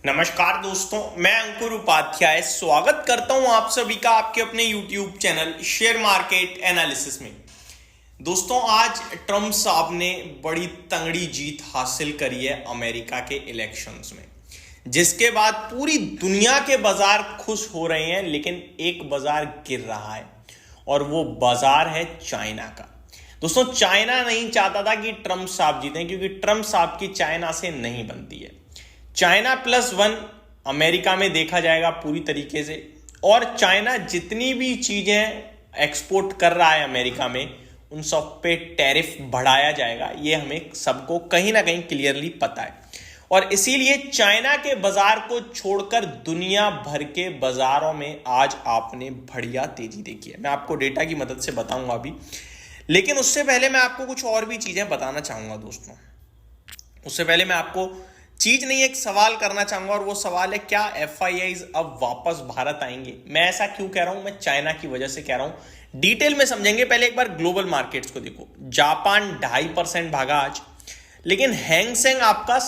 नमस्कार दोस्तों, मैं अंकुर उपाध्याय स्वागत करता हूं आप सभी का आपके अपने YouTube channel share market analysis में। दोस्तों, आज ट्रम्प साहब ने बड़ी तगड़ी जीत हासिल करी है अमेरिका के इलेक्शंस में, जिसके बाद पूरी दुनिया के बाजार खुश हो रहे हैं, लेकिन एक बाजार गिर रहा है और वो बाजार है चाइना का। दोस्तों, चाइना नहीं चाहता था कि ट्रम्प साहब जीतें, क्योंकि ट्रम्प साहब की चाइना से नहीं बनती है। चाइना +1 अमेरिका में देखा जाएगा पूरी तरीके से, और चाइना जितनी भी चीजें एक्सपोर्ट कर रहा है अमेरिका में, उन सब पे टैरिफ बढ़ाया जाएगा। ये हमें सबको कहीं ना कहीं क्लियरली पता है, और इसीलिए चाइना के बाजार को छोड़कर दुनिया भर के बाजारों में आज आपने बढ़िया तेजी देखी है। मैं आपको डेटा की मदद से बताऊंगा अभी, लेकिन उससे पहले मैं आपको कुछ और भी चीजें बताना चाहूंगा। दोस्तों, उससे पहले मैं आपको चीज नहीं, एक सवाल करना चाहूंगा, और वो सवाल है, क्या FIIs अब वापस भारत आएंगे? मैं ऐसा क्यों कह रहा हूं? मैं चाइना की वजह से कह रहा हूं। डिटेल में समझेंगे। पहले एक बार ग्लोबल मार्केट्स को देखो। जापान 2.5% भागा आज, लेकिन हैंगसेंग आपका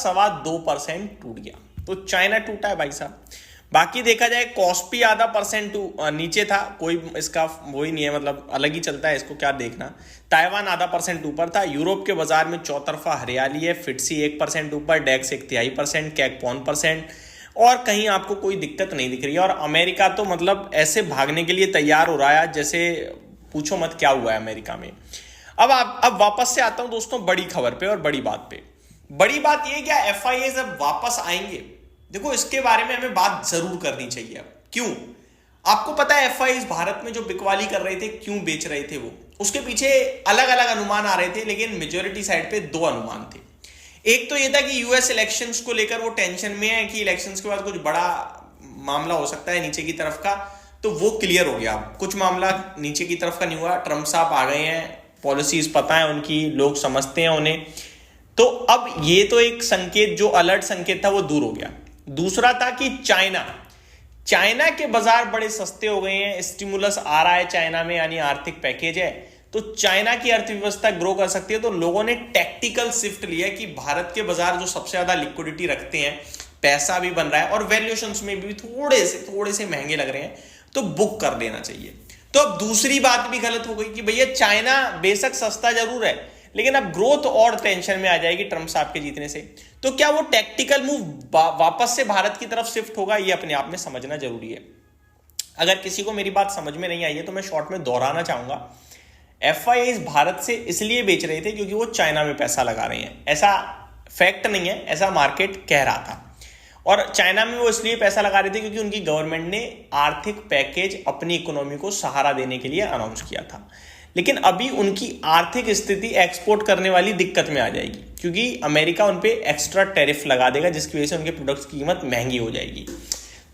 2.25% टूट गया। तो चाइना टूटा है भाई साहब। बाकी देखा जाए, कॉस्पी %0.5% नीचे था, कोई इसका वही नहीं है, मतलब अलग ही चलता है, इसको क्या देखना। ताइवान %0.5% ऊपर था। यूरोप के बाजार में चौतरफा हरियाली है। फिटसी 1% ऊपर, डेक्स 1/3%, कैक 1%, और कहीं आपको कोई दिक्कत नहीं दिख रही है। और अमेरिका तो मतलब ऐसे भागने के लिए तैयार हो रहा है जैसे पूछो मत क्या हुआ है अमेरिका में। अब वापस से आता हूं दोस्तों बड़ी खबर पे और बड़ी बात पे। बड़ी बात यह, क्या FIIs अब वापस आएंगे? देखो, इसके बारे में हमें बात जरूर करनी चाहिए। अब क्यों? आपको पता है FIIs भारत में जो बिकवाली कर रहे थे, क्यों बेच रहे थे? वो उसके पीछे अलग अलग अनुमान आ रहे थे, लेकिन मेजोरिटी साइड पे 2 अनुमान थे। एक तो ये था कि US इलेक्शंस को लेकर वो टेंशन में है कि इलेक्शंस के बाद कुछ बड़ा मामला हो सकता है नीचे की तरफ का, तो वो क्लियर हो गया। कुछ मामला नीचे की तरफ का नहीं हुआ। ट्रम्प साहब आ गए हैं, पॉलिसीज पता है उनकी, लोग समझते हैं उन्हें। तो अब ये तो एक संकेत, जो अलर्ट संकेत था, वो दूर हो गया। दूसरा था कि चाइना के बाजार बड़े सस्ते हो गए हैं। स्टिमुलस आ रहा है चाइना में, यानी आर्थिक पैकेज है, तो चाइना की अर्थव्यवस्था ग्रो कर सकती है। तो लोगों ने टैक्टिकल शिफ्ट लिया कि भारत के बाजार जो सबसे ज्यादा लिक्विडिटी रखते हैं, पैसा भी बन रहा है और वैल्यूएशंस में भी थोड़े से महंगे लग रहे हैं, तो बुक कर लेना चाहिए। तो अब दूसरी बात भी गलत हो गई कि भैया चाइना बेशक सस्ता जरूर है, लेकिन अब ग्रोथ और टेंशन में आ जाएगी ट्रम्प साहब के जीतने से। तो क्या वो टैक्टिकल मूव वापस से भारत की तरफ शिफ्ट होगा? ये अपने आप में समझना जरूरी है। अगर किसी को मेरी बात समझ में नहीं आई है तो मैं शॉर्ट में दोहराना चाहूंगा। FIIs भारत से इसलिए बेच रहे थे क्योंकि वो चाइना में पैसा लगा रहे हैं। ऐसा फैक्ट नहीं है, ऐसा मार्केट कह रहा था। और चाइना में वो इसलिए पैसा लगा रहे थे क्योंकि उनकी गवर्नमेंट ने आर्थिक पैकेज अपनी इकोनॉमी को सहारा देने के लिए अनाउंस किया था। लेकिन अभी उनकी आर्थिक स्थिति एक्सपोर्ट करने वाली दिक्कत में आ जाएगी, क्योंकि अमेरिका उन पे एक्स्ट्रा टैरिफ लगा देगा, जिसकी वजह से उनके प्रोडक्ट्स की कीमत महंगी हो जाएगी।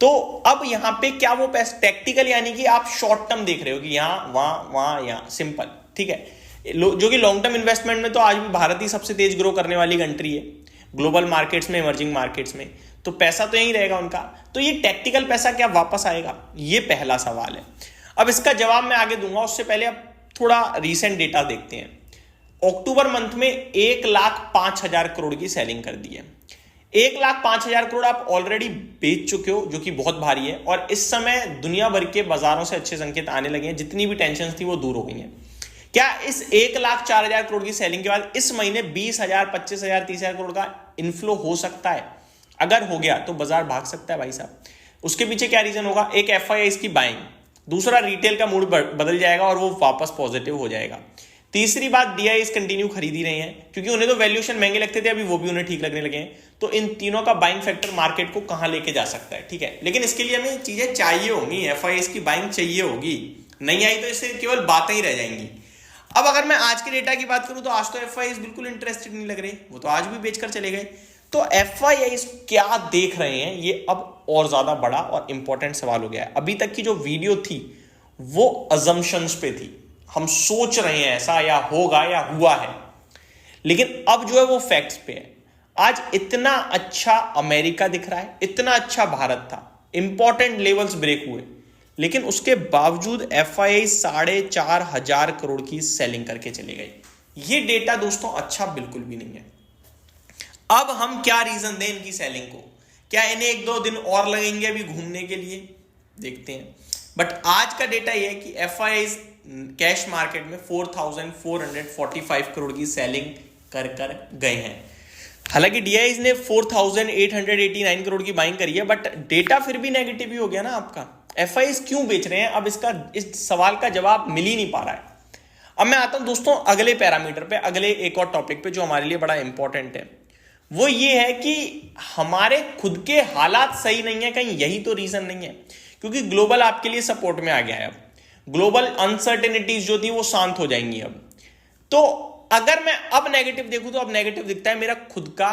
तो अब यहाँ पे क्या वो पैसा टैक्टिकल, यानी कि आप शॉर्ट टर्म देख रहे हो कि यहाँ वहां यहाँ, सिंपल, ठीक है। जो कि लॉन्ग टर्म इन्वेस्टमेंट में तो आज भी भारत ही सबसे तेज ग्रो करने वाली कंट्री है ग्लोबल मार्केट्स में, इमर्जिंग मार्केट्स में, तो पैसा तो यही रहेगा उनका। तो ये टैक्टिकल पैसा क्या वापस आएगा? ये पहला सवाल है। अब इसका जवाब मैं आगे दूंगा, उससे पहले अब थोड़ा रीसेंट डेटा देखते हैं। अक्टूबर मंथ में 1,05,000 करोड़ की सेलिंग कर दी है। 1,05,000 करोड़ आप ऑलरेडी बेच चुके हो, जो कि बहुत भारी है। और इस समय दुनिया भर के बाजारों से अच्छे संकेत आने लगे हैं, जितनी भी टेंशन थी वो दूर हो गई हैं। क्या इस 1,04,000 करोड़ की सेलिंग के बाद इस महीने 20,000, 25,000, 30,000 करोड़ का इनफ्लो हो सकता है? अगर हो गया तो बाजार भाग सकता है भाई साहब। उसके पीछे क्या रीजन होगा? एक FIIs की बाइंग, दूसरा रिटेल का मूड बदल जाएगा और वो वापस पॉजिटिव हो जाएगा। तीसरी बात, DIs कंटिन्यू खरीद ही रहे हैं, क्योंकि उन्हें तो वैल्यूएशन महंगे लगते थे, अभी वो भी उन्हें ठीक लगने लगे हैं। तो इन तीनों का बाइंग फैक्टर मार्केट को कहां लेके जा सकता है, ठीक है। लेकिन इसके लिए हमें चीजें चाहिए होंगी, FIIs की बाइंग चाहिए होगी। नहीं आई तो इससे केवल बातें ही रह जाएंगी। अब अगर मैं आज के डेटा की बात करूं तो आज तो FIIs बिल्कुल इंटरेस्टेड नहीं लग रहे, वो तो आज भी बेचकर चले गए। तो FIIs क्या देख रहे हैं, ये अब और ज्यादा बड़ा और इंपॉर्टेंट सवाल हो गया है। अभी तक की जो वीडियो थी वो अजम्पशंस पे थी, हम सोच रहे हैं ऐसा या होगा या हुआ है, लेकिन अब जो है वो फैक्ट्स पे है। आज इतना अच्छा अमेरिका दिख रहा है, इतना अच्छा भारत था, इंपॉर्टेंट लेवल्स ब्रेक हुए, लेकिन उसके बावजूद FII 4,500 करोड़ की सेलिंग करके चले गए। ये डेटा दोस्तों अच्छा बिल्कुल भी नहीं है। अब हम क्या रीजन दें इनकी सेलिंग को? क्या इन्हें 1-2 दिन और लगेंगे अभी घूमने के लिए, देखते हैं। बट आज का डेटा यह है कि FIIs कैश मार्केट में 4,445 करोड़ की सेलिंग कर गए हैं। हालांकि DIs ने 4,889 करोड़ की बाइंग करी है, बट डेटा फिर भी नेगेटिव ही हो गया ना आपका। FIIs क्यों बेच रहे हैं, अब इस सवाल का जवाब मिल ही नहीं पा रहा है। अब मैं आता हूं दोस्तों अगले पैरामीटर पे, अगले एक और टॉपिक पे जो हमारे लिए बड़ा इंपॉर्टेंट है। वो ये है कि हमारे खुद के हालात सही नहीं है, कहीं यही तो रीजन नहीं है, क्योंकि ग्लोबल आपके लिए सपोर्ट में आ गया है। अब ग्लोबल अनसर्टेनिटीज जो थी वो शांत हो जाएंगी अब। तो अगर मैं अब नेगेटिव देखूं तो अब नेगेटिव दिखता है मेरा खुद का,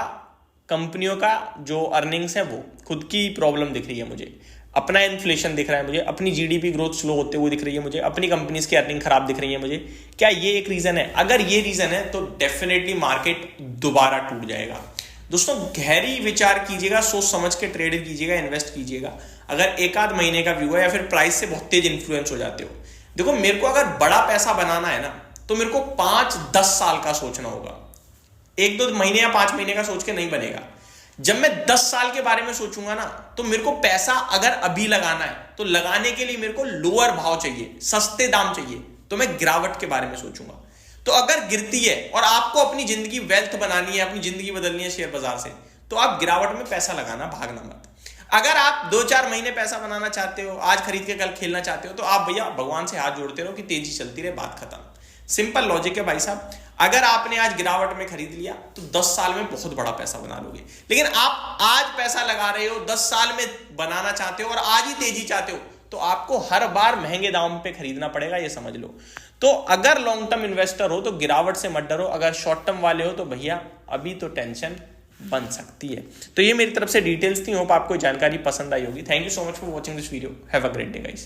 कंपनियों का जो अर्निंग्स है वो खुद की प्रॉब्लम दिख रही है मुझे, अपना इन्फ्लेशन दिख रहा है मुझे, अपनी GDP ग्रोथ स्लो होते हुए दिख रही है मुझे, अपनी कंपनीज की अर्निंग खराब दिख रही है मुझे। क्या ये एक रीजन है? अगर ये रीजन है तो डेफिनेटली मार्केट दोबारा टूट जाएगा। दोस्तों गहरी विचार कीजिएगा, सोच समझ के ट्रेड कीजिएगा, इन्वेस्ट कीजिएगा। अगर एक आध महीने का व्यू है या फिर प्राइस से बहुत तेज इन्फ्लुएंस हो जाते हो, देखो मेरे को अगर बड़ा पैसा बनाना है ना तो मेरे को 5-10 साल का सोचना होगा। 1-2 महीने या 5 महीने का सोच के नहीं बनेगा। जब मैं 10 साल के बारे में सोचूंगा ना तो मेरे को पैसा अगर अभी लगाना है तो लगाने के लिए मेरे को लोअर भाव चाहिए, सस्ते दाम चाहिए, तो मैं गिरावट के बारे में सोचूंगा। तो अगर गिरती है और आपको अपनी जिंदगी वेल्थ बनानी है, अपनी जिंदगी बदलनी है शेयर बाजार से, तो आप गिरावट में पैसा लगाना, भागना मत। अगर आप 2-4 महीने पैसा बनाना चाहते हो, आज खरीद के कल खेलना चाहते हो, तो आप भैया भगवान से हाथ जोड़ते रहो कि तेजी चलती रहे, बात खत्म। सिंपल लॉजिक है भाई साहब। अगर आपने आज गिरावट में खरीद लिया तो 10 साल में बहुत बड़ा पैसा बना लोगे। लेकिन आप आज पैसा लगा रहे हो, 10 साल में बनाना चाहते हो और आज ही तेजी चाहते हो, तो आपको हर बार महंगे दाम पे खरीदना पड़ेगा, ये समझ लो। तो अगर लॉन्ग टर्म इन्वेस्टर हो तो गिरावट से मत डरो, अगर शॉर्ट टर्म वाले हो तो भैया अभी तो टेंशन बन सकती है। तो ये मेरी तरफ से डिटेल्स थी, होप आपको जानकारी पसंद आई होगी। Thank you so much for watching this video. Have a great day guys.